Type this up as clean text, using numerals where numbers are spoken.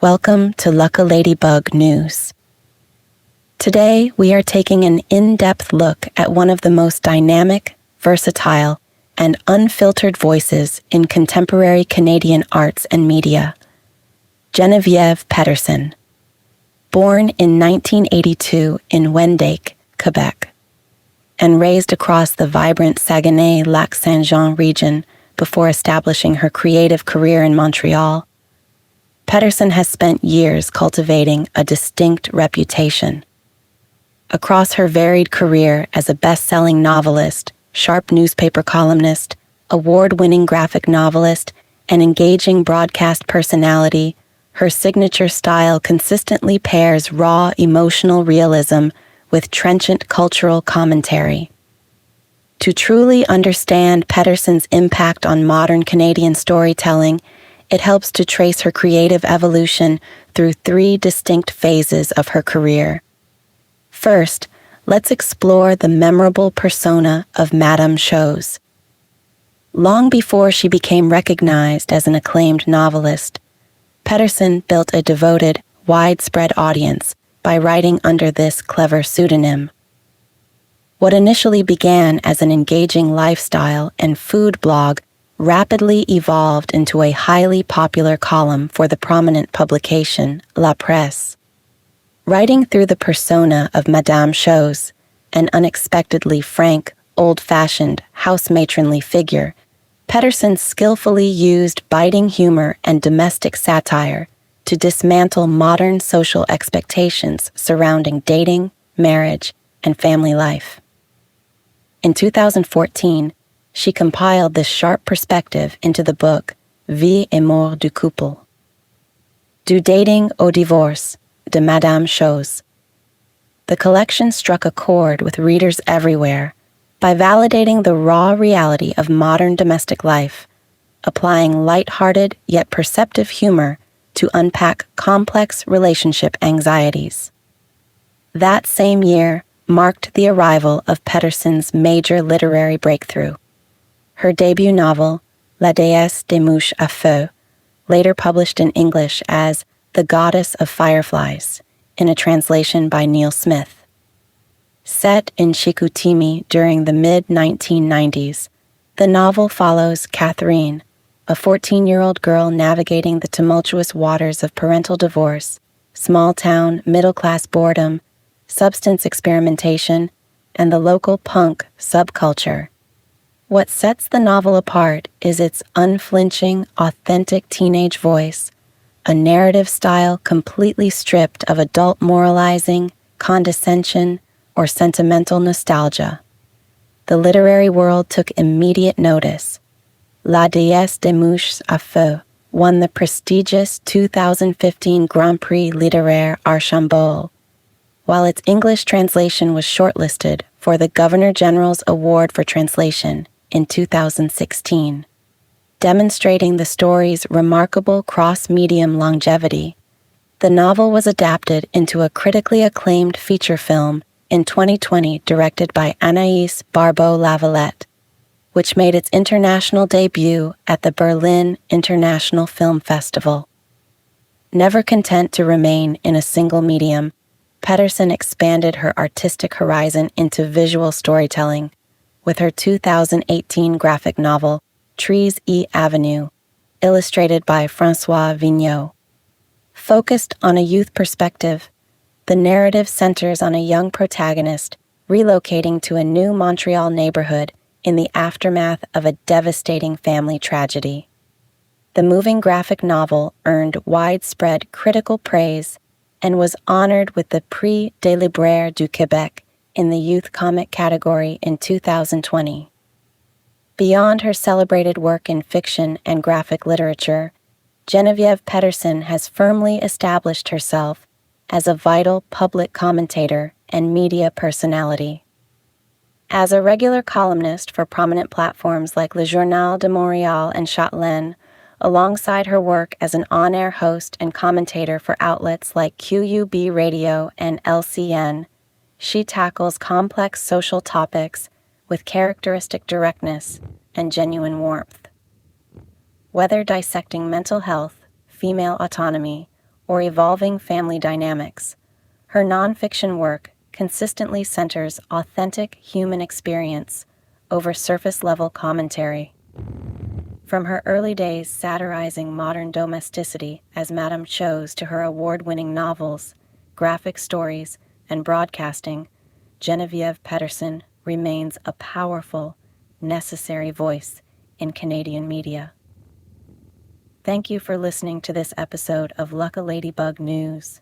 Welcome to Lucka Ladybug News. Today, we are taking an in-depth look at one of the most dynamic, versatile, and unfiltered voices in contemporary Canadian arts and media, Geneviève Pettersen. Born in 1982 in Wendake, Quebec, and raised across the vibrant Saguenay-Lac-Saint-Jean region before establishing her creative career in Montreal, Pettersen has spent years cultivating a distinct reputation. Across her varied career as a best-selling novelist, sharp newspaper columnist, award-winning graphic novelist, and engaging broadcast personality, her signature style consistently pairs raw emotional realism with trenchant cultural commentary. To truly understand Pettersen's impact on modern Canadian storytelling, it helps to trace her creative evolution through three distinct phases of her career. First, let's explore the memorable persona of Madame Chose. Long before she became recognized as an acclaimed novelist, Pettersen built a devoted, widespread audience by writing under this clever pseudonym. What initially began as an engaging lifestyle and food blog rapidly evolved into a highly popular column for the prominent publication La Presse. Writing through the persona of Madame Chose, an unexpectedly frank, old-fashioned, house-matronly figure, Pettersen skillfully used biting humor and domestic satire to dismantle modern social expectations surrounding dating, marriage, and family life. In 2014, she compiled this sharp perspective into the book Vie et mort du couple. Du dating au divorce, de Madame Chose. The collection struck a chord with readers everywhere by validating the raw reality of modern domestic life, applying light-hearted yet perceptive humor to unpack complex relationship anxieties. That same year marked the arrival of Pettersen's major literary breakthrough. Her debut novel, La déesse des mouches à feu, later published in English as The Goddess of Fireflies, in a translation by Neil Smith. Set in Chicoutimi during the mid-1990s, the novel follows Catherine, a 14-year-old girl navigating the tumultuous waters of parental divorce, small-town, middle-class boredom, substance experimentation, and the local punk subculture. What sets the novel apart is its unflinching, authentic teenage voice, a narrative style completely stripped of adult moralizing, condescension, or sentimental nostalgia. The literary world took immediate notice. La déesse des mouches à feu won the prestigious 2015 Grand Prix Littéraire Archambault, while its English translation was shortlisted for the Governor General's Award for Translation in 2016. Demonstrating the story's remarkable cross-medium longevity, the novel was adapted into a critically acclaimed feature film in 2020 directed by Anaïs Barbeau-Lavalette, which made its international debut at the Berlin International Film Festival. Never content to remain in a single medium, Pettersen expanded her artistic horizon into visual storytelling with her 2018 graphic novel, Trees E Avenue, illustrated by François Vigneault. Focused on a youth perspective, the narrative centers on a young protagonist relocating to a new Montreal neighborhood in the aftermath of a devastating family tragedy. The moving graphic novel earned widespread critical praise and was honored with the Prix des Libraires du Québec in the youth comic category in 2020. Beyond her celebrated work in fiction and graphic literature, Geneviève Pettersen has firmly established herself as a vital public commentator and media personality. As a regular columnist for prominent platforms like Le Journal de Montréal and Châtelaine, alongside her work as an on-air host and commentator for outlets like QUB Radio and LCN, she tackles complex social topics with characteristic directness and genuine warmth. Whether dissecting mental health, female autonomy, or evolving family dynamics. Her nonfiction work consistently centers authentic human experience over surface-level commentary. From her early days satirizing modern domesticity as Madame Chose to her award-winning novels, graphic stories, and broadcasting, Geneviève Pettersen remains a powerful, necessary voice in Canadian media. Thank you for listening to this episode of Luck-a-Ladybug News.